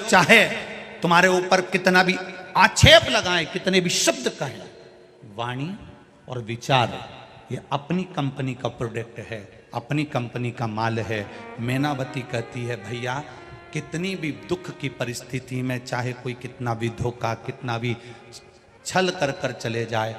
चाहे तुम्हारे ऊपर कितना भी आक्षेप लगाएं, कितने भी शब्द कहें, वाणी और विचार ये अपनी कंपनी का प्रोडक्ट है, अपनी कंपनी का माल है। मैनावती कहती है भैया कितनी भी दुख की परिस्थिति में, चाहे कोई कितना भी धोखा, कितना भी छल कर कर चले जाए,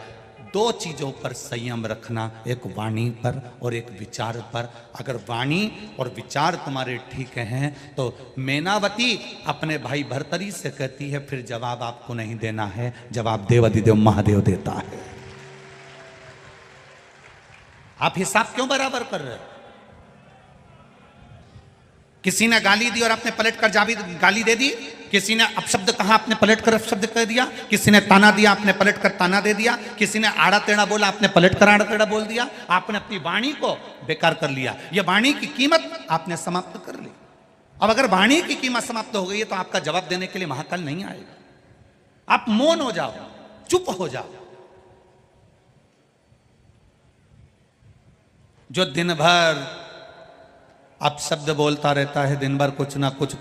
दो चीजों पर संयम रखना, एक वाणी पर और एक विचार पर। अगर वाणी और विचार तुम्हारे ठीक हैं तो मैनावती अपने भाई भर्तरी से कहती है फिर जवाब आपको नहीं देना है, जवाब देवाधिदेव महादेव देता है। आप हिसाब क्यों बराबर कर रहे हो? किसी ने गाली दी और आपने पलट कर गाली दे दी, किसी ने अपशब्द कहा आपने पलट कर अपशब्द कह दिया, किसी ने ताना दिया आपने पलट कर ताना दे दिया, किसी ने आड़ा टेढ़ा बोला आपने पलट कर आड़ा टेढ़ा बोल दिया। आपने अपनी वाणी को बेकार कर लिया, यह वाणी की कीमत आपने समाप्त कर ली। अब अगर वाणी की कीमत समाप्त हो गई है तो आपका जवाब देने के लिए महाकाल नहीं आएगा। आप मौन हो जाओ, चुप हो जाओ। जो दिन भर अब शब्द बोलता रहता है, दिन भर कुछ ना कुछ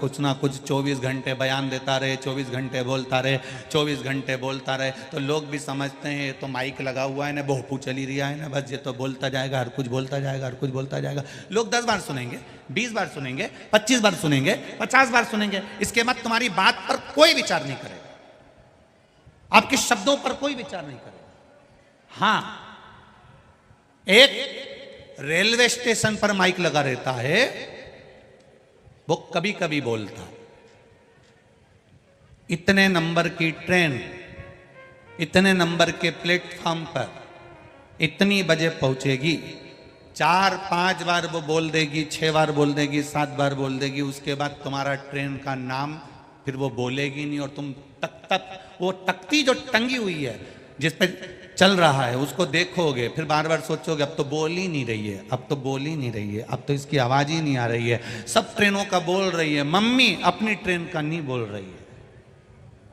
24 घंटे बयान देता रहे, 24 घंटे बोलता रहे, 24 घंटे बोलता रहे, तो लोग भी समझते हैं ये तो माइक लगा हुआ है ना, बहुपू चली रही है ना, बस ये तो बोलता जाएगा, हर कुछ बोलता जाएगा, हर कुछ बोलता जाएगा। लोग 10 बार सुनेंगे, 20 बार सुनेंगे, 25 बार सुनेंगे, 50 बार सुनेंगे, इसके बाद तुम्हारी बात पर कोई विचार नहीं करेगा, आपके शब्दों पर कोई विचार नहीं करेगा। हाँ, एक रेलवे स्टेशन पर माइक लगा रहता है, वो कभी कभी बोलता इतने नंबर की ट्रेन इतने नंबर के प्लेटफॉर्म पर इतनी बजे पहुंचेगी, 4-5 बार वो बोल देगी, 6 बार बोल देगी, 7 बार बोल देगी, उसके बाद तुम्हारा ट्रेन का नाम फिर वो बोलेगी नहीं, और तुम वो तख्ती जो टंगी हुई है जिस पे चल रहा है उसको देखोगे, फिर बार बार सोचोगे अब तो बोल ही नहीं रही है, अब तो बोल ही नहीं रही है, अब तो इसकी आवाज ही नहीं आ रही है, सब ट्रेनों का बोल रही है, मम्मी अपनी ट्रेन का नहीं बोल रही है।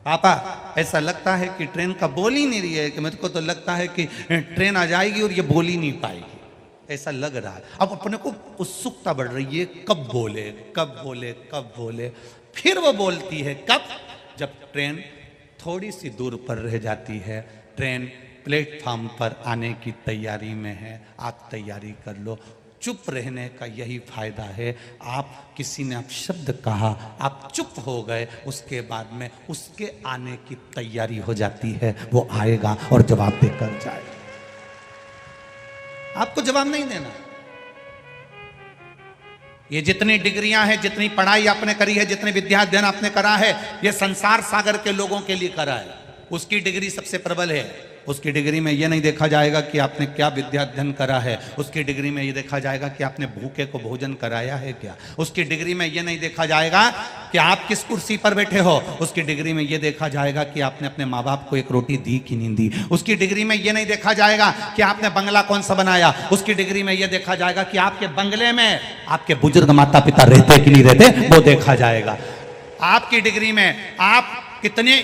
पापा ऐसा लगता है कि ट्रेन का बोल ही नहीं रही है, कि मेरे को तो लगता है कि ट्रेन आ जाएगी और ये बोल ही नहीं पाएगी, ऐसा लग रहा है। अब अपने को उत्सुकता बढ़ रही है, कब बोले कब बोले कब बोले। फिर वो बोलती है कब, जब ट्रेन थोड़ी सी दूर पर रह जाती है, ट्रेन प्लेटफॉर्म पर आने की तैयारी में है, आप तैयारी कर लो। चुप रहने का यही फायदा है। आप किसी ने अपशब्द कहा, आप चुप हो गए, उसके बाद में उसके आने की तैयारी हो जाती है, वो आएगा और जवाब देकर जाएगा। आपको जवाब नहीं देना। ये जितनी डिग्रियां हैं, जितनी पढ़ाई आपने करी है, जितने विद्या अध्ययन आपने करा है, ये संसार सागर के लोगों के लिए करा है, उसकी डिग्री सबसे प्रबल है। उसकी डिग्री में यह नहीं देखा जाएगा कि आपने क्या विद्या अध्ययन करा है, उसकी डिग्री में यह देखा जाएगा कि आपने भूखे को भोजन कराया है क्या, उसकी डिग्री में यह नहीं देखा जाएगा कि आप किस कुर्सी पर बैठे हो, उसकी डिग्री में यह देखा जाएगा कि आपने अपने माँ बाप को एक रोटी दी कि नहीं दी, उसकी डिग्री में यह नहीं देखा जाएगा कि आपने बंगला कौन सा बनाया, उसकी डिग्री में यह देखा जाएगा कि आपके बंगले में आपके बुजुर्ग माता पिता रहते कि नहीं रहते, वो देखा जाएगा। आपकी डिग्री में आप कितने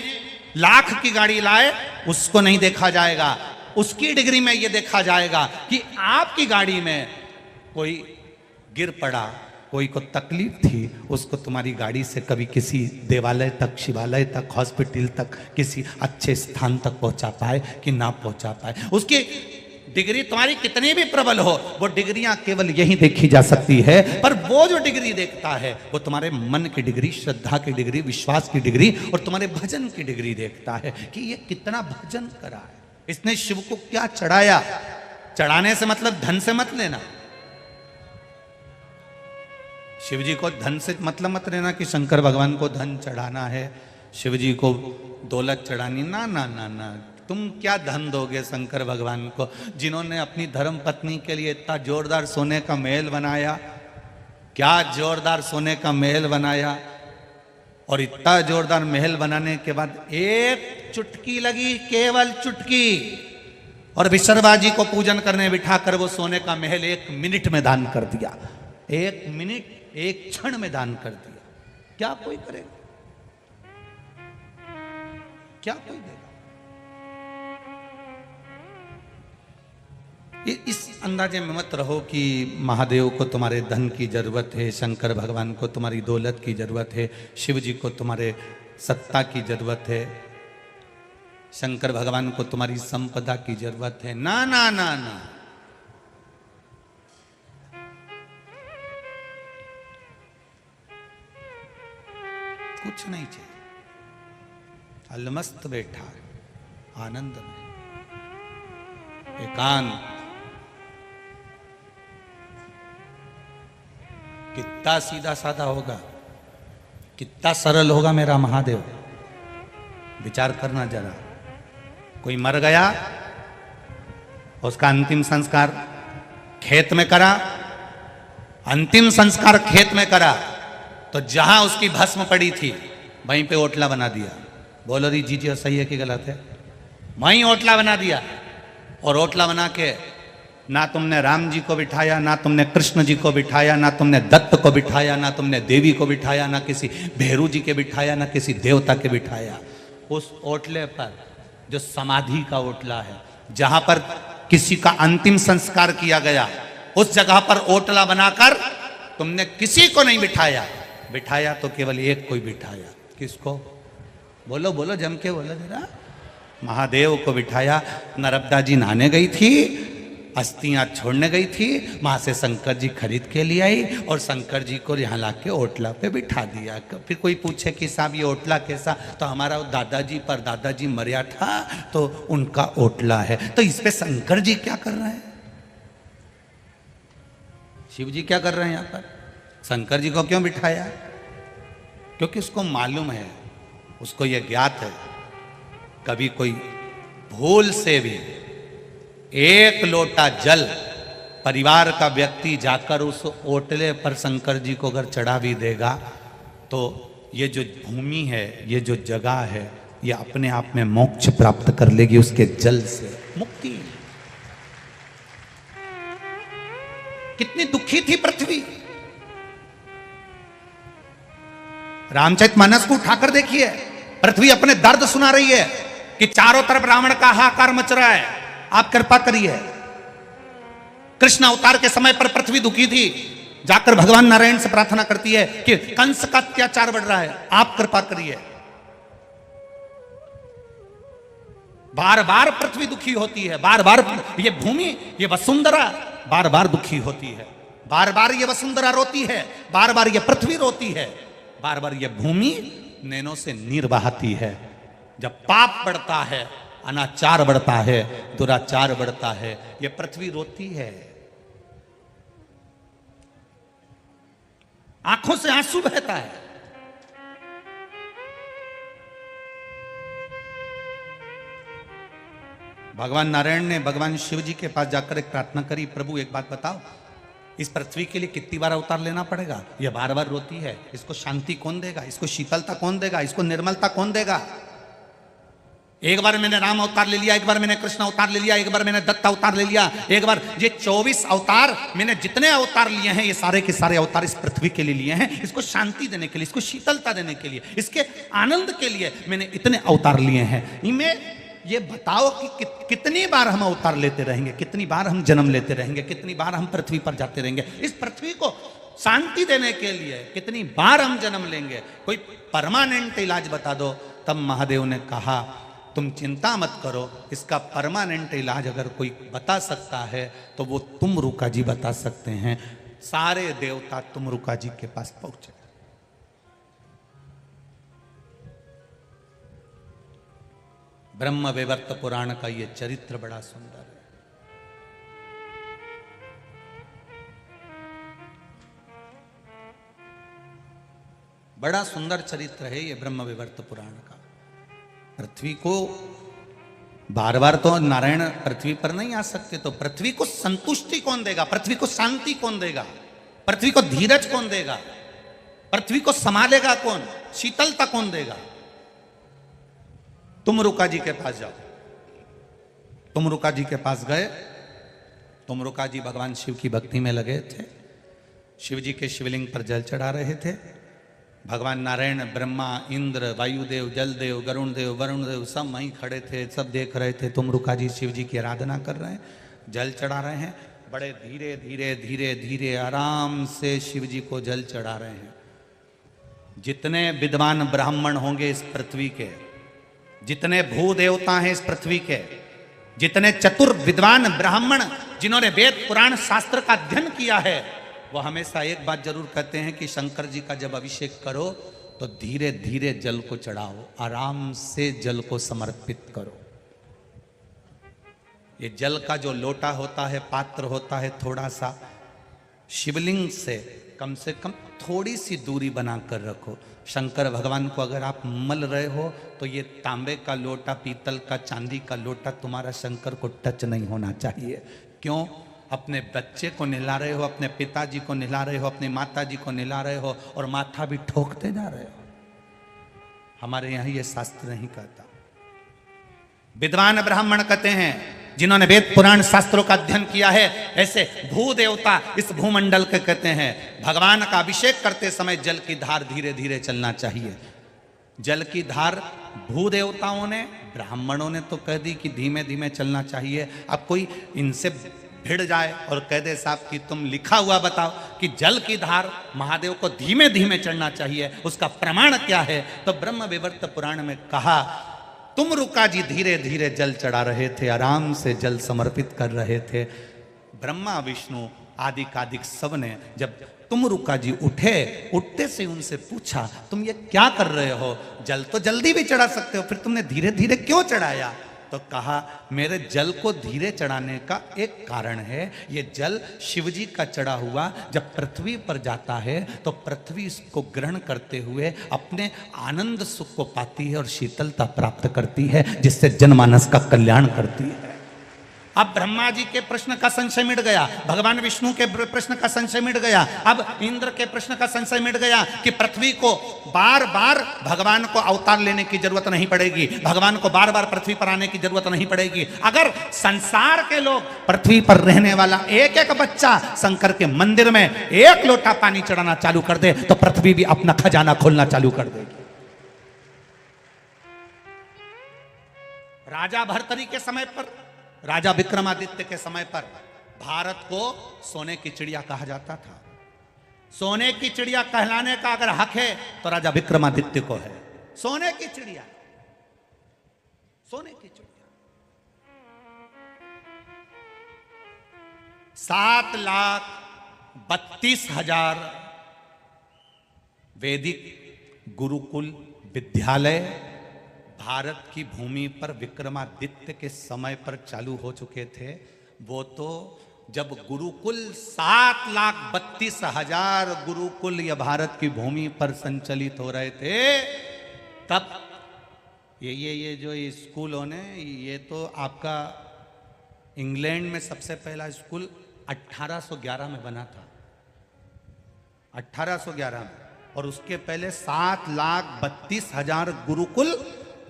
लाख की गाड़ी लाए, उसको नहीं देखा जाएगा। उसकी डिग्री में यह देखा जाएगा कि आपकी गाड़ी में कोई गिर पड़ा, कोई को तकलीफ थी, उसको तुम्हारी गाड़ी से कभी किसी देवालय तक, शिवालय तक, हॉस्पिटल तक, किसी अच्छे स्थान तक पहुंचा पाए कि ना पहुंचा पाए। उसकी डिग्री तुम्हारी कितनी भी प्रबल हो, वो डिग्रियां केवल यही देखी जा सकती है। पर वो जो डिग्री देखता है वो तुम्हारे मन की डिग्री, श्रद्धा की डिग्री, विश्वास की डिग्री और तुम्हारे भजन की डिग्री देखता है कि ये कितना भजन करा है, इसने शिव को क्या चढ़ाया। चढ़ाने से मतलब धन से मत लेना, शिव जी को धन से मतलब मत लेना कि शंकर भगवान को धन चढ़ाना है, शिव जी को दौलत चढ़ानी, ना ना ना ना। तुम क्या धन दोगे शंकर भगवान को, जिन्होंने अपनी धर्म पत्नी के लिए इतना जोरदार सोने का महल बनाया, क्या जोरदार सोने का महल बनाया, और इतना जोरदार महल बनाने के बाद एक चुटकी लगी, केवल चुटकी, और विशर्वा जी को पूजन करने बिठाकर वो सोने का महल 1 मिनट में दान कर दिया। 1 मिनट, 1 क्षण में दान कर दिया। क्या कोई करेगा? क्या कोई देगा? इस अंदाजे में मत रहो कि महादेव को तुम्हारे धन की जरूरत है, शंकर भगवान को तुम्हारी दौलत की जरूरत है, शिव जी को तुम्हारे सत्ता की जरूरत है, शंकर भगवान को तुम्हारी संपदा की जरूरत है। ना ना ना ना, कुछ नहीं चाहिए। अलमस्त बैठा है आनंद में, एकांत। कितना सीधा साधा होगा, कितना सरल होगा मेरा महादेव, विचार करना जरा। कोई मर गया, उसका अंतिम संस्कार खेत में करा, अंतिम संस्कार खेत में करा, तो जहां उसकी भस्म पड़ी थी वहीं पे ओटला बना दिया। बोलो री जी सही है कि गलत है? वहीं ओटला बना दिया। और ओटला बना के ना तुमने राम जी को बिठाया, ना तुमने कृष्ण जी को बिठाया, ना तुमने दत्त को बिठाया, ना तुमने देवी को बिठाया, ना किसी भैरू जी के बिठाया, ना किसी देवता के बिठाया। उस ओटले पर जो समाधि का ओटला है, जहां पर किसी का अंतिम संस्कार किया गया, उस जगह पर ओटला बनाकर तुमने किसी को नहीं बिठाया। बिठाया तो केवल एक कोई बिठाया। किसको? बोलो बोलो, जम के बोलो जरा। महादेव को बिठाया। नर्मदा जी नहाने गई थी, अस्थियां छोड़ने गई थी, वहां से शंकर जी खरीद के लिए आई और शंकर जी को यहाँ ला के ओटला पे बिठा दिया। फिर कोई पूछे कि साहब ये ओटला कैसा? तो हमारा दादाजी पर दादाजी मरिया था तो उनका ओटला है। तो इस पे शंकर जी क्या कर रहे हैं? शिव जी क्या कर रहे हैं यहाँ पर? शंकर जी को क्यों बिठाया? क्योंकि उसको मालूम है, उसको यह ज्ञात है, कभी कोई भूल से भी एक लोटा जल परिवार का व्यक्ति जाकर उस ओटले पर शंकर जी को अगर चढ़ा भी देगा तो ये जो भूमि है, ये जो जगह है, ये अपने आप में मोक्ष प्राप्त कर लेगी उसके जल से। मुक्ति। कितनी दुखी थी पृथ्वी। रामचरितमानस को उठाकर देखिए, पृथ्वी अपने दर्द सुना रही है कि चारों तरफ रावण का हाहाकार मच रहा है, आप कृपा करिए। कृष्ण अवतार के समय पर पृथ्वी दुखी थी, जाकर भगवान नारायण से प्रार्थना करती है कि कंस का अत्याचार बढ़ रहा है, आप कृपा करिए। बार बार पृथ्वी दुखी होती है, बार बार ये भूमि, ये वसुंधरा बार बार दुखी होती है, बार बार ये वसुंधरा रोती है, बार बार ये पृथ्वी रोती है, बार बार ये भूमि नैनों से नीर बहाती है। जब पाप बढ़ता है, अनाचार बढ़ता है, दुराचार बढ़ता है, ये पृथ्वी रोती है। आंखों से आंसू बहता है। भगवान नारायण ने भगवान शिव जी के पास जाकर एक प्रार्थना करी, प्रभु एक बात बताओ, इस पृथ्वी के लिए कितनी बार अवतार लेना पड़ेगा? यह बार बार रोती है, इसको शांति कौन देगा? इसको शीतलता कौन देगा? इसको निर्मलता कौन देगा? एक बार मैंने राम अवतार ले लिया, एक बार मैंने कृष्ण अवतार ले लिया, एक बार मैंने दत्त अवतार ले लिया, एक बार ये 24 अवतार मैंने जितने अवतार लिए हैं, ये सारे के सारे अवतार इस पृथ्वी के लिए लिए हैं, इसको शांति देने के लिए, इसको शीतलता देने के लिए, इसके आनंद के लिए मैंने इतने अवतार लिए हैं। इनमें ये बताओ कि कितनी बार हम अवतार लेते रहेंगे, कितनी बार हम जन्म लेते रहेंगे, कितनी बार हम पृथ्वी पर जाते रहेंगे, इस पृथ्वी को शांति देने के लिए कितनी बार हम जन्म लेंगे? कोई परमानेंट इलाज बता दो। तब महादेव ने कहा तुम चिंता मत करो, इसका परमानेंट इलाज अगर कोई बता सकता है तो वो तुमरुका जी बता सकते हैं। सारे देवता तुमरुका जी के पास पहुंचे। ब्रह्म वैवर्त पुराण का ये चरित्र बड़ा सुंदर है। बड़ा सुंदर चरित्र है ये ब्रह्म वैवर्त पुराण का। पृथ्वी को बार बार तो नारायण पृथ्वी पर नहीं आ सकते, तो पृथ्वी को संतुष्टि कौन देगा? पृथ्वी को शांति कौन देगा? पृथ्वी को धीरज कौन देगा? पृथ्वी को संभालेगा कौन? शीतलता कौन देगा? तुमरुका जी के पास जाओ। तुमरुका जी के पास गए। तुमरुका जी भगवान शिव की भक्ति में लगे थे, शिव जी के शिवलिंग पर जल चढ़ा रहे थे। भगवान नारायण, ब्रह्मा, इंद्र, वायुदेव, जलदेव, गरुण देव, वरुण देव सब वहीं खड़े थे, सब देख रहे थे। तुमरुका जी शिव जी की आराधना कर रहे हैं, जल चढ़ा रहे हैं। बड़े धीरे धीरे धीरे धीरे आराम से शिव जी को जल चढ़ा रहे हैं। जितने विद्वान ब्राह्मण होंगे इस पृथ्वी के, जितने भू देवता हैं इस पृथ्वी के, जितने चतुर विद्वान ब्राह्मण जिन्होंने वेद पुराण शास्त्र का अध्ययन किया है, वो हमेशा एक बात जरूर कहते हैं कि शंकर जी का जब अभिषेक करो तो धीरे धीरे जल को चढ़ाओ, आराम से जल को समर्पित करो। ये जल का जो लोटा होता है, पात्र होता है, थोड़ा सा शिवलिंग से कम थोड़ी सी दूरी बनाकर रखो। शंकर भगवान को अगर आप मल रहे हो तो ये तांबे का लोटा, पीतल का, चांदी का लोटा तुम्हारा शंकर को टच नहीं होना चाहिए। क्यों? अपने बच्चे को नहला रहे हो, अपने पिताजी को नहला रहे हो, अपनी माता जी को नहला रहे हो और माथा भी ठोकते जा रहे हो। हमारे यहाँ ये शास्त्र नहीं कहता। विद्वान ब्राह्मण कहते हैं जिन्होंने वेद पुराण शास्त्रों का अध्ययन किया है, ऐसे भू देवता इस भूमंडल के कहते हैं भगवान का अभिषेक करते समय जल की धार धीरे धीरे चलना चाहिए। जल की धार भू देवताओं ने, ब्राह्मणों ने तो कह दी कि धीमे धीमे चलना चाहिए। अब कोई इनसे भिड़ जाए और कह दे साहब कि तुम लिखा हुआ बताओ कि जल की धार महादेव को धीमे धीमे चढ़ना चाहिए, उसका प्रमाण क्या है? तो ब्रह्म विवर्त पुराण में कहा तुम रुका जी धीरे धीरे जल चढ़ा रहे थे, आराम से जल समर्पित कर रहे थे। ब्रह्मा विष्णु आदि कादिक सब ने जब तुम रुका जी उठते से उनसे पूछा तुम ये क्या कर रहे हो? जल तो जल्दी भी चढ़ा सकते हो, फिर तुमने धीरे धीरे क्यों चढ़ाया? तो कहा मेरे जल को धीरे चढ़ाने का एक कारण है, ये जल शिवजी का चढ़ा हुआ जब पृथ्वी पर जाता है तो पृथ्वी इसको ग्रहण करते हुए अपने आनंद सुख को पाती है और शीतलता प्राप्त करती है, जिससे जनमानस का कल्याण करती है। अब ब्रह्मा जी के प्रश्न का संशय मिट गया, भगवान विष्णु के प्रश्न का संशय मिट गया, अब इंद्र के प्रश्न का संशय मिट गया कि पृथ्वी को बार बार भगवान को अवतार लेने की जरूरत नहीं पड़ेगी, भगवान को बार बार पृथ्वी पर आने की जरूरत नहीं पड़ेगी। अगर संसार के लोग, पृथ्वी पर रहने वाला एक एक बच्चा शंकर के मंदिर में एक लोटा पानी चढ़ाना चालू कर दे तो पृथ्वी भी अपना खजाना खोलना चालू कर देगी। राजा भर्तरी के समय पर, राजा विक्रमादित्य के समय पर भारत को सोने की चिड़िया कहा जाता था। सोने की चिड़िया कहलाने का अगर हक है तो राजा विक्रमादित्य को है। सोने की चिड़िया, सोने की चिड़िया। 7,32,000 वैदिक गुरुकुल विद्यालय भारत की भूमि पर विक्रमादित्य के समय पर चालू हो चुके थे। वो तो जब गुरुकुल 7,32,000 गुरुकुल या भारत की भूमि पर संचालित हो रहे थे, तब ये जो स्कूलों ने, ये तो आपका इंग्लैंड में सबसे पहला स्कूल 1811 में बना था, 1811 में, और उसके पहले 7,32,000 गुरुकुल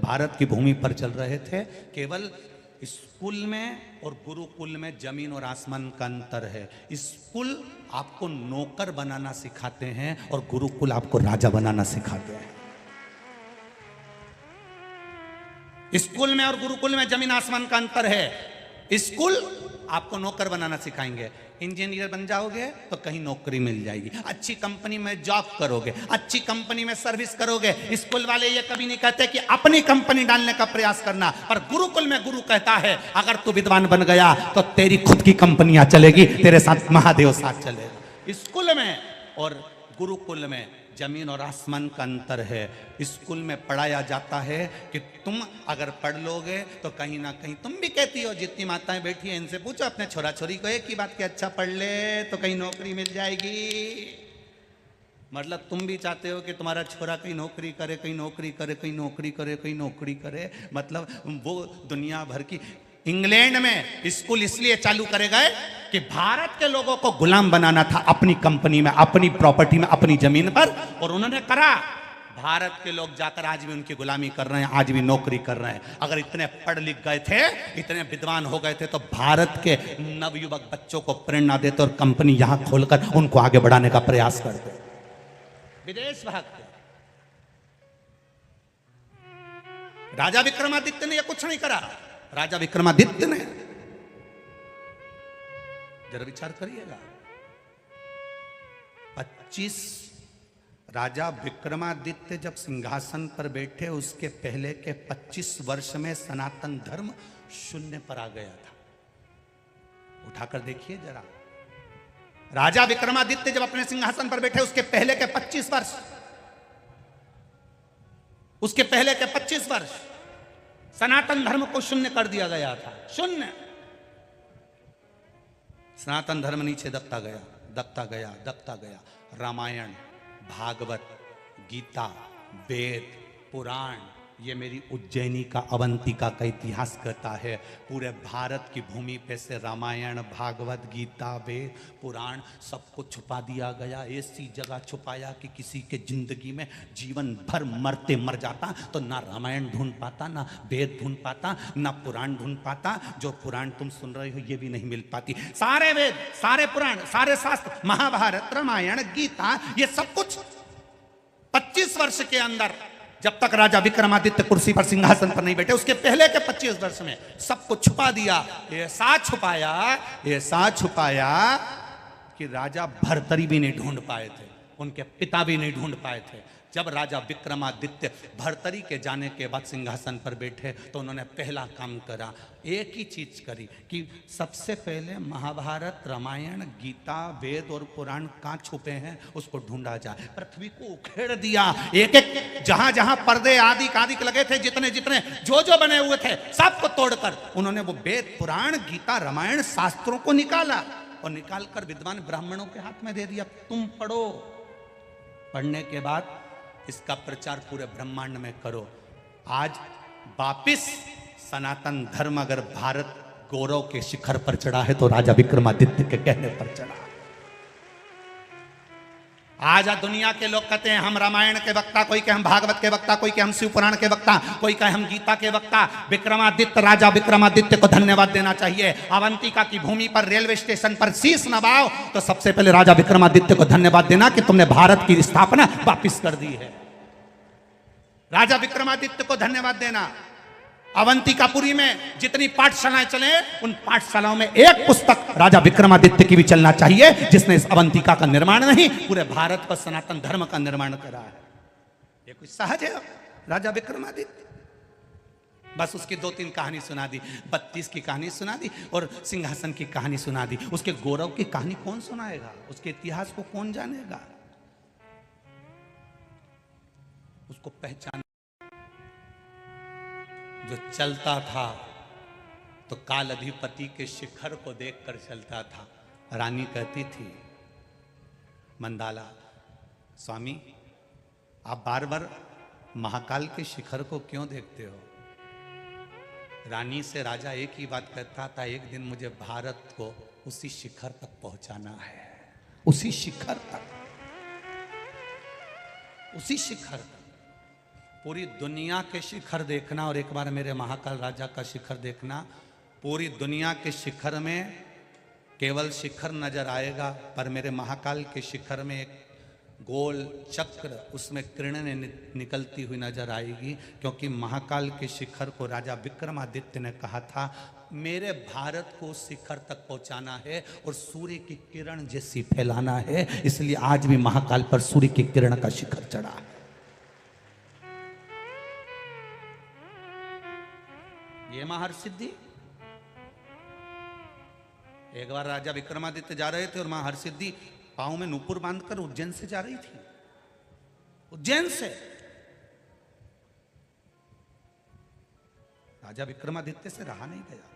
भारत की भूमि पर चल रहे थे। केवल स्कूल में और गुरुकुल में जमीन और आसमान का अंतर है। स्कूल आपको नौकर बनाना सिखाते हैं और गुरुकुल आपको राजा बनाना सिखाते हैं। स्कूल में और गुरुकुल में जमीन आसमान का अंतर है। स्कूल आपको नौकर बनाना सिखाएंगे, इंजीनियर बन जाओगे तो कहीं नौकरी मिल जाएगी, अच्छी कंपनी में जॉब करोगे, अच्छी कंपनी में सर्विस करोगे। स्कूल वाले ये कभी नहीं कहते कि अपनी कंपनी डालने का प्रयास करना, पर गुरुकुल में गुरु कहता है अगर तू विद्वान बन गया तो तेरी खुद की कंपनियां चलेगी, तेरे साथ महादेव साथ चलेगा। स्कूल में और गुरुकुल में जमीन और आसमान का अंतर है। स्कूल में पढ़ाया जाता है कि तुम अगर पढ़ लोगे तो कहीं ना कहीं, तुम भी कहती हो, जितनी माताएं बैठी हैं इनसे पूछो अपने छोरा छोरी को एक ही बात कि अच्छा पढ़ ले तो कहीं नौकरी मिल जाएगी। मतलब तुम भी चाहते हो कि तुम्हारा छोरा कहीं नौकरी करे, कहीं नौकरी करे, कहीं नौकरी करे, कहीं नौकरी करे। मतलब वो दुनिया भर की, इंग्लैंड में स्कूल इसलिए चालू करे गए कि भारत के लोगों को गुलाम बनाना था अपनी कंपनी में, अपनी प्रॉपर्टी में, अपनी जमीन पर, और उन्होंने करा। भारत के लोग जाकर आज भी उनकी गुलामी कर रहे हैं, आज भी नौकरी कर रहे हैं। अगर इतने पढ़ लिख गए थे, इतने विद्वान हो गए थे तो भारत के नवयुवक बच्चों को प्रेरणा देते और कंपनी यहां खोलकर उनको आगे बढ़ाने का प्रयास करते। विदेश भागते। राजा विक्रमादित्य ने यह कुछ नहीं करा। राजा विक्रमादित्य ने जरा विचार करिएगा। 25 राजा विक्रमादित्य जब सिंहासन पर बैठे, उसके पहले के 25 वर्ष में सनातन धर्म शून्य पर आ गया था। उठाकर देखिए जरा, राजा विक्रमादित्य जब अपने सिंहासन पर बैठे, उसके पहले के 25 वर्ष, उसके पहले के 25 वर्ष सनातन धर्म को शून्य कर दिया गया था। शून्य। सनातन धर्म नीचे दबता गया, दबता गया, दबता गया। रामायण, भागवत, गीता, वेद, पुराण, ये मेरी उज्जैनी का, अवंतिका का इतिहास कहता है। पूरे भारत की भूमि पे से रामायण, भागवत, गीता, वेद, पुराण सबको छुपा दिया गया। ऐसी जगह छुपाया कि किसी के जिंदगी में जीवन भर मरते मर जाता तो ना रामायण ढूंढ पाता, ना वेद ढूंढ पाता, ना पुराण ढूंढ पाता। जो पुराण तुम सुन रहे हो ये भी नहीं मिल पाती। सारे वेद, सारे पुराण, सारे शास्त्र, महाभारत, रामायण, गीता, ये सब कुछ 25 वर्ष के अंदर, जब तक राजा विक्रमादित्य कुर्सी पर, सिंहासन पर नहीं बैठे, उसके पहले के 25 वर्ष में सबको छुपा दिया। ऐसा छुपाया, ऐसा छुपाया कि राजा भर्तरी भी नहीं ढूंढ पाए थे, उनके पिता भी नहीं ढूंढ पाए थे। जब राजा विक्रमादित्य भर्तरी के जाने के बाद सिंहासन पर बैठे तो उन्होंने पहला काम करा, एक ही चीज करी कि सबसे पहले महाभारत, रामायण, गीता, वेद और पुराण कहाँ छुपे हैं उसको ढूंढा जाए। पृथ्वी को उखेड़ दिया, एक एक जहां जहां पर्दे आदि कादिक लगे थे, जितने जितने जो जो बने हुए थे, सबको तोड़कर उन्होंने वो वेद, पुराण, गीता, रामायण, शास्त्रों को निकाला और निकालकर विद्वान ब्राह्मणों के हाथ में दे दिया, तुम पढ़ो। पढ़ने के बाद इसका प्रचार पूरे ब्रह्मांड में करो। आज वापिस सनातन धर्म अगर भारत गौरव के शिखर पर चढ़ा है तो राजा विक्रमादित्य के कहने पर चढ़ा। आज दुनिया के लोग कहते हैं हम रामायण के वक्ता, कोई कहे हम भागवत के वक्ता, कोई कहे हम शिव पुराण के वक्ता, कोई कहे हम गीता के वक्ता। विक्रमादित्य, राजा विक्रमादित्य को धन्यवाद देना चाहिए। अवंतिका की भूमि पर रेलवे स्टेशन पर शीश नवाओ तो सबसे पहले राजा विक्रमादित्य को धन्यवाद देना कि तुमने भारत की स्थापना वापिस कर दी है। राजा विक्रमादित्य को धन्यवाद देना। अवंतिकापुरी में जितनी पाठशालाएं चले, उन पाठशालाओं में एक पुस्तक राजा विक्रमादित्य की भी चलना चाहिए, जिसने इस अवंतिका का निर्माण नहीं, पूरे भारत पर सनातन धर्म का निर्माण करा है। ये कुछ सहज है राजा विक्रमादित्य? बस उसकी 2-3 कहानी सुना दी, 32 की कहानी सुना दी और सिंहासन की कहानी सुना दी। उसके गौरव की कहानी कौन सुनाएगा? उसके इतिहास को कौन जानेगा? उसको पहचान। जो चलता था तो काल अधिपति के शिखर को देखकर चलता था। रानी कहती थी मंदाला, स्वामी आप बार बार महाकाल के शिखर को क्यों देखते हो? रानी से राजा एक ही बात कहता था, एक दिन मुझे भारत को उसी शिखर तक पहुंचाना है, उसी शिखर तक, उसी शिखर तक। पूरी दुनिया के शिखर देखना और एक बार मेरे महाकाल राजा का शिखर देखना। पूरी दुनिया के शिखर में केवल शिखर नजर आएगा, पर मेरे महाकाल के शिखर में एक गोल चक्र, उसमें किरणें निकलती हुई नजर आएगी, क्योंकि महाकाल के शिखर को राजा विक्रमादित्य ने कहा था मेरे भारत को शिखर तक पहुंचाना है और सूर्य की किरण जैसी फैलाना है। इसलिए आज भी महाकाल पर सूर्य की किरण का शिखर चढ़ा है। ये महर्षिद्धि। एक बार राजा विक्रमादित्य जा रहे थे और मां हरसिद्धि पांव में नूपुर बांधकर उज्जैन से जा रही थी। उज्जैन से राजा विक्रमादित्य से रहा नहीं गया।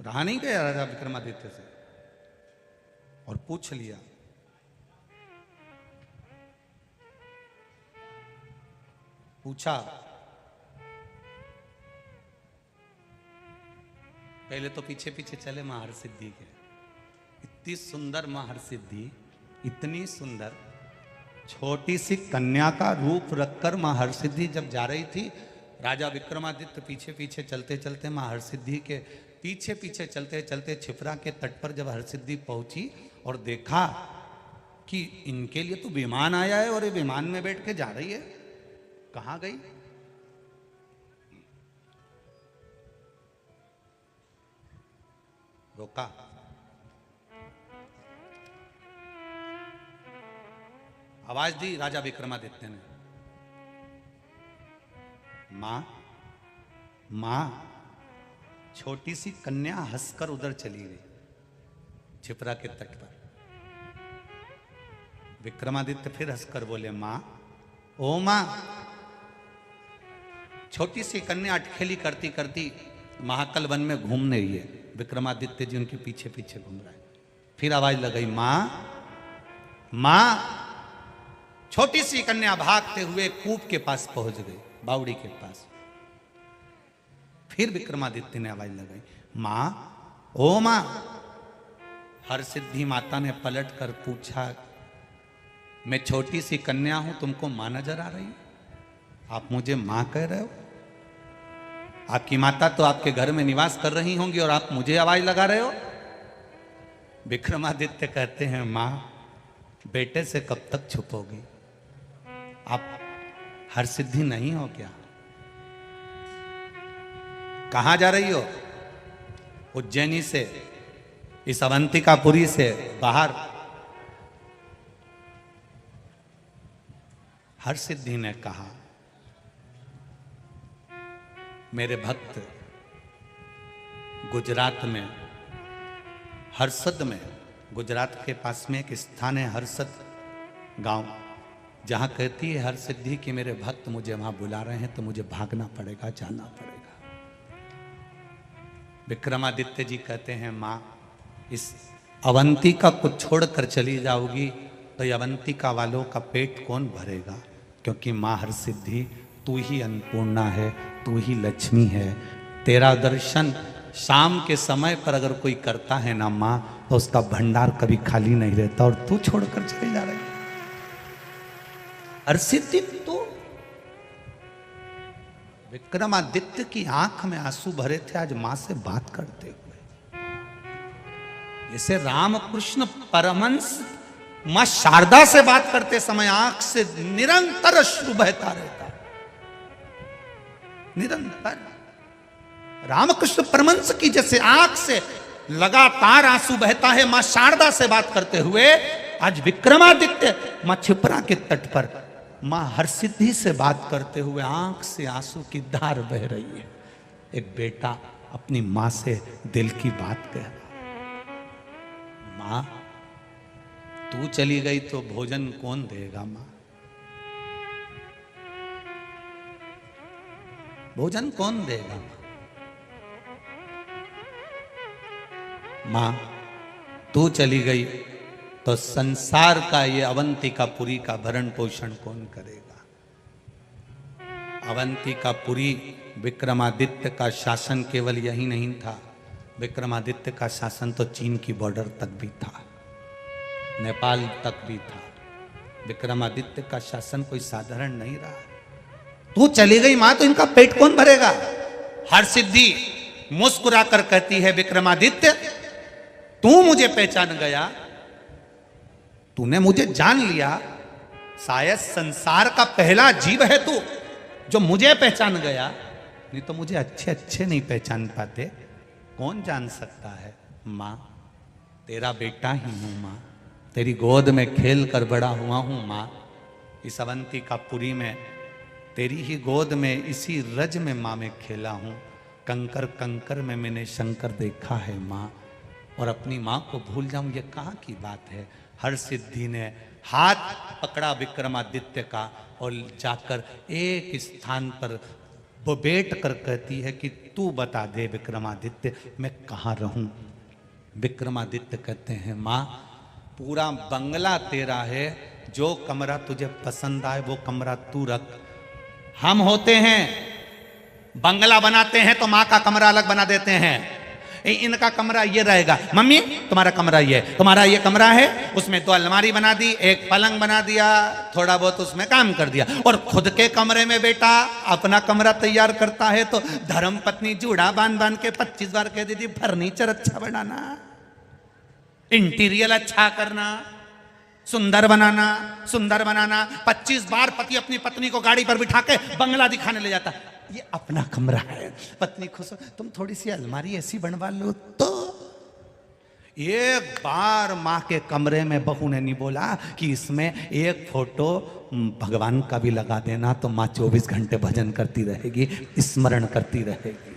रहा नहीं गया राजा विक्रमादित्य से और पूछ लिया, पूछा। पहले तो पीछे पीछे चले मां हरसिद्धि के। इतनी सुंदर मां हरसिद्धि, इतनी सुंदर छोटी सी कन्या का रूप रखकर मां हरसिद्धि जब जा रही थी, राजा विक्रमादित्य पीछे पीछे चलते चलते मां हरसिद्धि के पीछे पीछे चलते चलते छिपरा के तट पर जब हरसिद्धि पहुंची और देखा कि इनके लिए तो विमान आया है और ये विमान में बैठ के जा रही है, कहां गई? रोका। आवाज दी राजा विक्रमादित्य ने, मां मां। छोटी सी कन्या हंसकर उधर चली गई छिपरा के तट पर। विक्रमादित्य फिर हंसकर बोले, मां, ओ मां। छोटी सी कन्या अटखेली करती करती महाकल वन में घूम रही है। विक्रमादित्य जी उनके पीछे पीछे घूम रहे हैं। फिर आवाज लगाई, मां मां। छोटी सी कन्या भागते हुए कूप के पास पहुंच गई, बावड़ी के पास। फिर विक्रमादित्य ने आवाज लगाई, मां, ओ मां। हरसिद्धि माता ने पलट कर पूछा, मैं छोटी सी कन्या हूं, तुमको मां नजर आ रही है? आप मुझे मां कह रहे हो? आपकी माता तो आपके घर में निवास कर रही होंगी और आप मुझे आवाज लगा रहे हो? विक्रमादित्य कहते हैं, मां, बेटे से कब तक छुपोगी? आप हरसिद्धि नहीं हो क्या? कहां जा रही हो? उज्जैनी से, इस अवंतिकापुरी से बाहर। हरसिद्धि ने कहा, मेरे भक्त गुजरात में हरसद में, गुजरात के पास में एक स्थान है हरसद गांव, जहां कहती है हरसिद्धि कि मेरे भक्त मुझे वहां बुला रहे हैं तो मुझे भागना पड़ेगा, जाना पड़ेगा। विक्रमादित्य जी कहते हैं, मां, इस अवंतिका को छोड़कर चली जाओगी तो ये अवंतिका वालों का पेट कौन भरेगा? क्योंकि मां हरसिद्धि, तू ही अन्नपूर्णा है, तू ही लक्ष्मी है। तेरा दर्शन शाम के समय पर अगर कोई करता है ना मां, तो उसका भंडार कभी खाली नहीं रहता, और तू छोड़कर चली जा रही। हरसिद्धि तो विक्रमादित्य की आंख में आंसू भरे थे आज मां से बात करते हुए। जैसे रामकृष्ण परमहंस मां शारदा से बात करते समय आंख से निरंतर अश्रु बहता रहता, निरंतर। रामकृष्ण परमहंस की जैसे आंख से लगातार आंसू बहता है मां शारदा से बात करते हुए, आज विक्रमादित्य मां छिपरा के तट पर मां हरसिद्धि से बात करते हुए आंख से आंसू की धार बह रही है। एक बेटा अपनी मां से दिल की बात कह रहा, मां, तू चली गई तो भोजन कौन देगा? मां, भोजन कौन देगा? मां, तू चली गई तो संसार का ये अवंतिकापुरी का भरण पोषण कौन करेगा? अवंतिकापुरी, विक्रमादित्य का शासन केवल यही नहीं था, विक्रमादित्य का शासन तो चीन की बॉर्डर तक भी था, नेपाल तक भी था। विक्रमादित्य का शासन कोई साधारण नहीं रहा। तू चली गई मां तो इनका पेट कौन भरेगा? हरसिद्धि मुस्कुराकर कहती है, विक्रमादित्य, तू मुझे पहचान गया, तूने मुझे जान लिया, शायद संसार का पहला जीव है तू जो मुझे पहचान गया, नहीं तो मुझे अच्छे अच्छे नहीं पहचान पाते। कौन जान सकता है? मां, तेरा बेटा ही हूं मां, तेरी गोद में खेल कर बड़ा हुआ हूं मां। इस अवंतिकापुरी में तेरी ही गोद में, इसी रज में मां मैं खेला हूं। कंकर कंकर में मैंने शंकर देखा है मां, और अपनी मां को भूल जाऊं ये कहां की बात है? हरसिद्धि ने हाथ पकड़ा विक्रमादित्य का और जाकर एक स्थान पर वो बैठ कर कहती है कि तू बता दे विक्रमादित्य, मैं कहाँ रहूं? विक्रमादित्य कहते हैं, मां, पूरा बंगला तेरा है, जो कमरा तुझे पसंद आए वो कमरा तू रख। हम होते हैं बंगला बनाते हैं तो मां का कमरा अलग बना देते हैं। इनका कमरा ये रहेगा, मम्मी तुम्हारा कमरा ये, तुम्हारा ये कमरा है, उसमें तो अलमारी बना दी, एक पलंग बना दिया, थोड़ा बहुत उसमें काम कर दिया। और खुद के कमरे में बेटा अपना कमरा तैयार करता है तो धर्म पत्नी जूड़ा बांध बांध के 25 बार कह देती, फर्नीचर अच्छा बनाना, इंटीरियर अच्छा करना, सुंदर बनाना, सुंदर बनाना। 25 बार पति अपनी पत्नी को गाड़ी पर बिठा के बंगला दिखाने ले जाता, ये अपना कमरा है। पत्नी खुश हो, तुम थोड़ी सी अलमारी ऐसी बनवा लो तो एक बार माँ के कमरे में बहू ने नहीं बोला कि इसमें एक फोटो भगवान का भी लगा देना, तो माँ 24 घंटे भजन करती रहेगी, स्मरण करती रहेगी।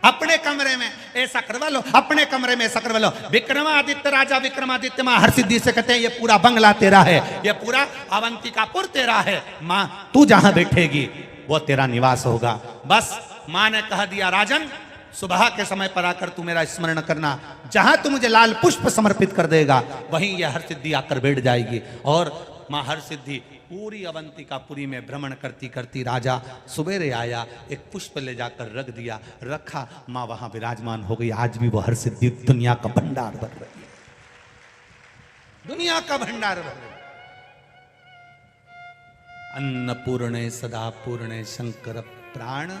अपने कमरे में ऐसा करवा लो, अपने कमरे में ऐसा करवा लो। विक्रमादित्य राजा विक्रमादित्य माँ हरसिद्धि से कहते हैं ये पूरा बंगला तेरा है, ये पूरा अवंतिकापुर तेरा है, माँ तू जहां बैठेगी वो तेरा निवास होगा। बस माँ ने कह दिया राजन सुबह के समय पर आकर तू मेरा स्मरण करना, जहां तू मुझे लाल पुष्प समर्पित कर देगा वहीं यह हरसिद्धि आकर बैठ जाएगी। और माँ हरसिद्धि पूरी अवंतिकापुरी में भ्रमण करती करती राजा सवेरे आया, एक पुष्प ले जाकर रख दिया, रखा, माँ वहां विराजमान हो गई। आज भी वो हरसिद्धि दुनिया का भंडार भर रही है, दुनिया का भंडार भर रही है। अन्नपूर्णे सदा पूर्णे शंकर प्राण।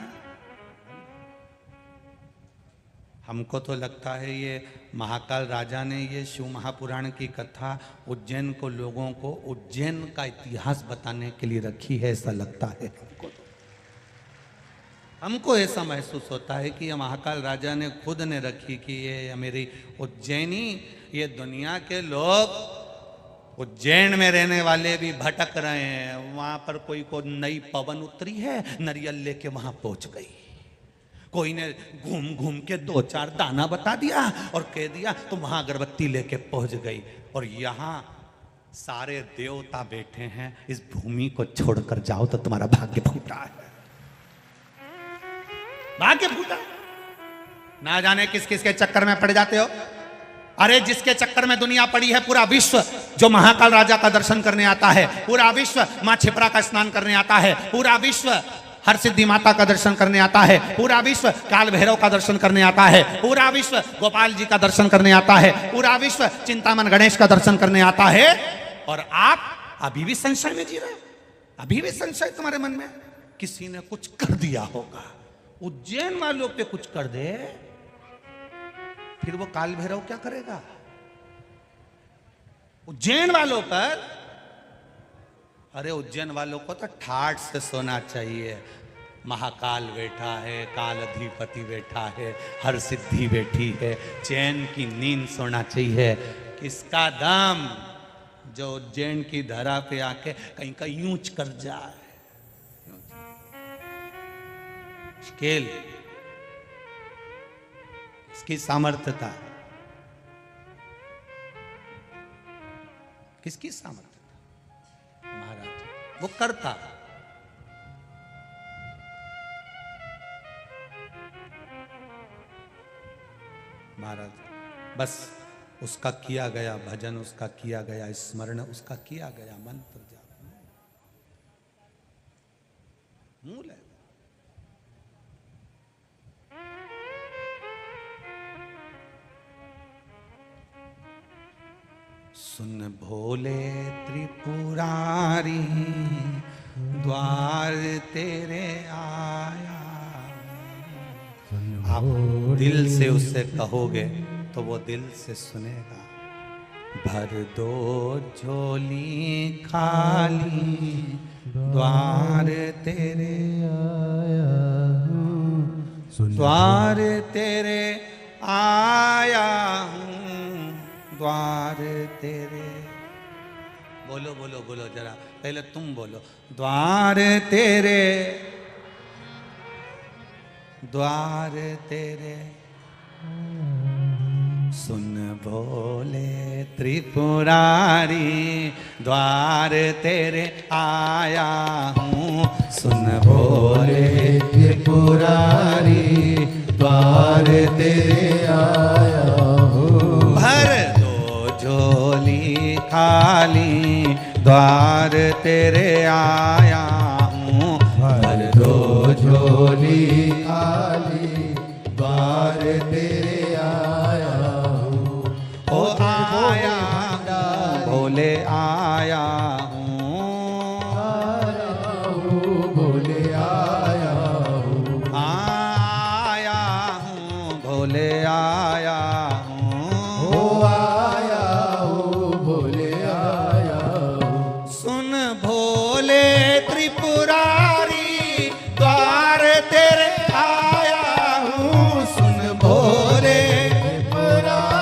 हमको तो लगता है ये महाकाल राजा ने ये शिव महापुराण की कथा उज्जैन को, लोगों को उज्जैन का इतिहास बताने के लिए रखी है, ऐसा लगता है हमको ऐसा महसूस होता है कि ये महाकाल राजा ने खुद ने रखी कि ये मेरी उज्जैनी, ये दुनिया के लोग उज्जैन में रहने वाले भी भटक रहे हैं, वहां पर कोई को नई पवन उतरी है, नारियल लेके वहां पहुंच गई, कोई ने घूम घूम के 2-4 दाना बता दिया और कह दिया तुम वहां अगरबत्ती लेके पहुंच गई। और यहां सारे देवता बैठे हैं, इस भूमि को छोड़कर जाओ तो तुम्हारा भाग्य फूटा है, भाग्य फूटा। ना जाने किस किस के चक्कर में पड़ जाते हो। अरे जिसके चक्कर में दुनिया पड़ी है, पूरा विश्व जो महाकाल राजा का दर्शन करने आता है, पूरा विश्व मां छिपरा का स्नान करने आता है, पूरा विश्व हरसिद्धि माता का दर्शन करने आता है, पूरा विश्व काल भैरव का दर्शन करने आता है, पूरा विश्व गोपाल जी का दर्शन करने आता है, पूरा विश्व चिंतामन गणेश का दर्शन करने आता है। और आप अभी भी संशय में जी रहे हो, अभी भी संशय तुम्हारे मन में, किसी ने कुछ कर दिया होगा, उज्जैन वालों पे कुछ कर दे, फिर वो काल भैरव क्या करेगा उज्जैन वालों पर। अरे उज्जैन वालों को तो ठाठ से सोना चाहिए, महाकाल बैठा है, काल अधिपति बैठा है, हर सिद्धि बैठी है, चैन की नींद सोना चाहिए। किसका दम जो उज्जैन की धरा पे आके कहीं का यूंच कर जाए, स्केल इसकी सामर्थ्यता, किसकी सामर्थ्य, महाराज वो करता। महाराज बस उसका किया गया भजन, उसका किया गया स्मरण, उसका किया गया मंत्र जाप मूल है। सुन भोले त्रिपुरारी द्वार तेरे आया। आप दिल से उससे कहोगे तो वो दिल से सुनेगा। भर दो झोली खाली द्वार तेरे आया, द्वार तेरे आया हूँ, द्वार तेरे। बोलो बोलो बोलो जरा, पहले तुम बोलो। द्वार तेरे, द्वार तेरे, सुन भोले त्रिपुरारी द्वार तेरे आया हूँ। सुन भोले त्रिपुरारी द्वार तेरे आया हूँ। भर दो झोली खाली द्वार तेरे आया हूँ। भर दो झोली खाली द्वार तेरे आया हूँ। ओ आया भोले आया हूँ, भोले आया हूँ, आया हूँ भोले आया हूँ। ओ आया हूँ भोले आया हूँ। सुन भोले त्रिपुरारी द्वार तेरे आया हूँ। सुन भोले त्रिपुरारी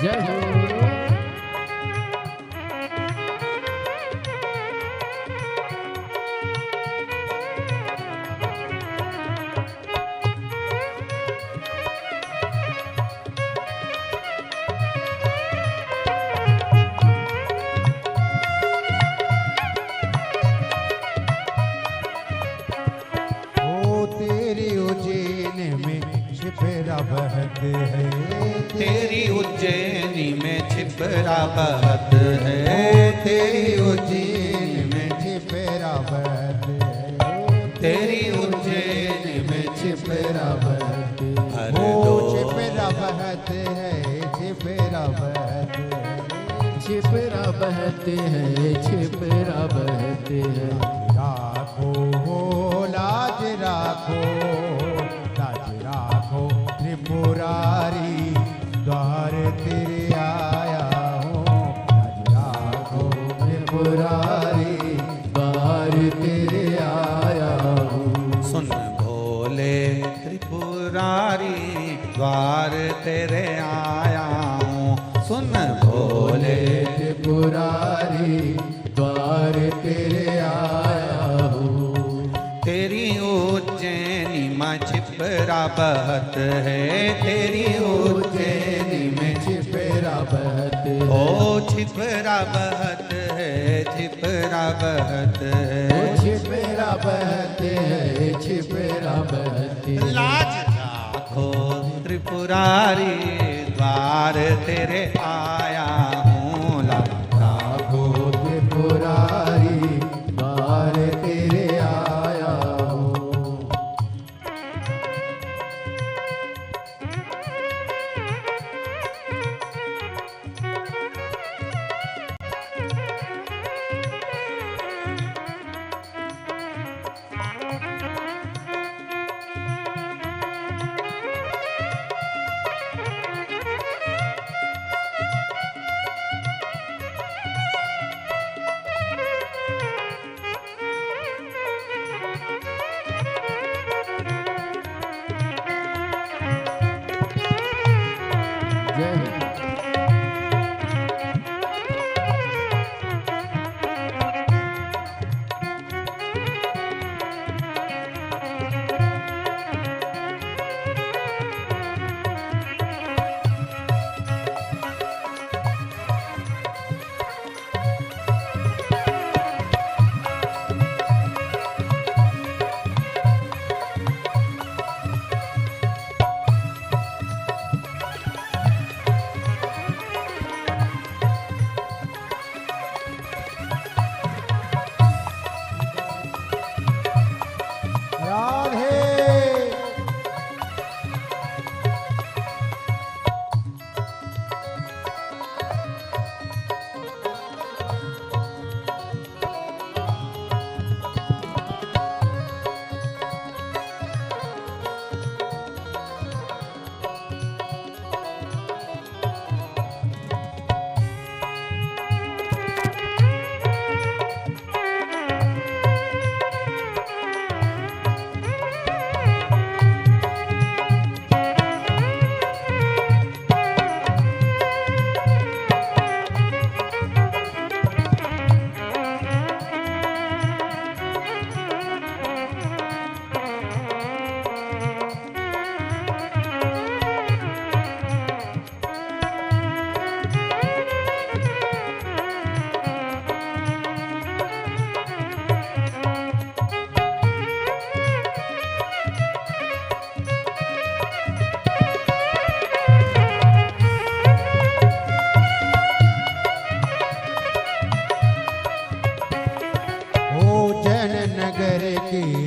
जय हो। तेरी उज्जैनी में छिपरा बहत है, तेरी उज्जैन में छिपरा बहत है, तेरी उज्जैनी में छिपरा बहत है, छिपरा बहत है, छिपरा बहत है, छिपरा बहते हैं, छिपरा बहते हैं। राखो हो लाज राखो, लाज राखो त्रिपुरारी, द्वार तेरे आया हूँ, लाज राखो त्रिपुरारी, द्वार तेरे आया हूँ। सुन भोले त्रिपुरारी, द्वार तेरे आया हूँ। सुन भोले त्रिपुरारी, द्वार तेरे आया हूँ। तेरी उज्जैनी में छिपरा बहत है, तेरी उज्जैनी में छिपरा बहत ओ छिपरा बहत है, छिपरा बहत है, है। छिपरा बहते हैं, छिपरा बहते हैं। लाज राखो त्रिपुरारी, द्वार तेरे आया हूँ। लाज राखो त्रिपुरारी, द्वार तेरे आया हूँ। जय हो।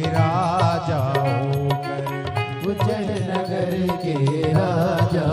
राजा होकर, उज्जैन नगर के राजा